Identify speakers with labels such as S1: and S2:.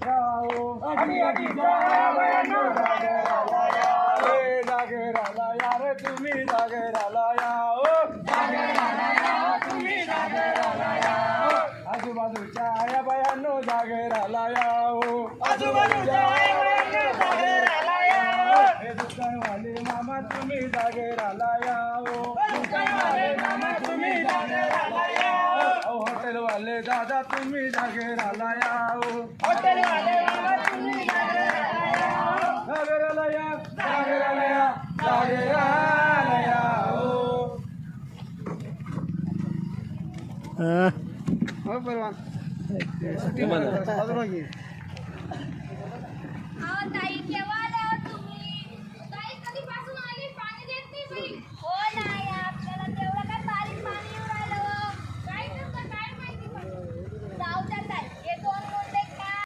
S1: आधी आधीच्या बायांनो जागराला या, जागराला या रे तुम्ही जागराला या, जागराला या तुम्ही जागराला या, आजूबाजूच्या आया बायांनो जागराला या, आजूबाजूच्या आया बायांनो जागराला या, हे दुकानवाले मामा तुम्ही जागराला या, दुकानवाले मामा तुम्ही जागराला या, हॉटेलवाले दादा तुम्ही जागराला या, हॉटेलवाले मामा तुम्ही जागराला या, जागराला या, जागराला या, जागराला या, हो परवा
S2: ताई केव्हा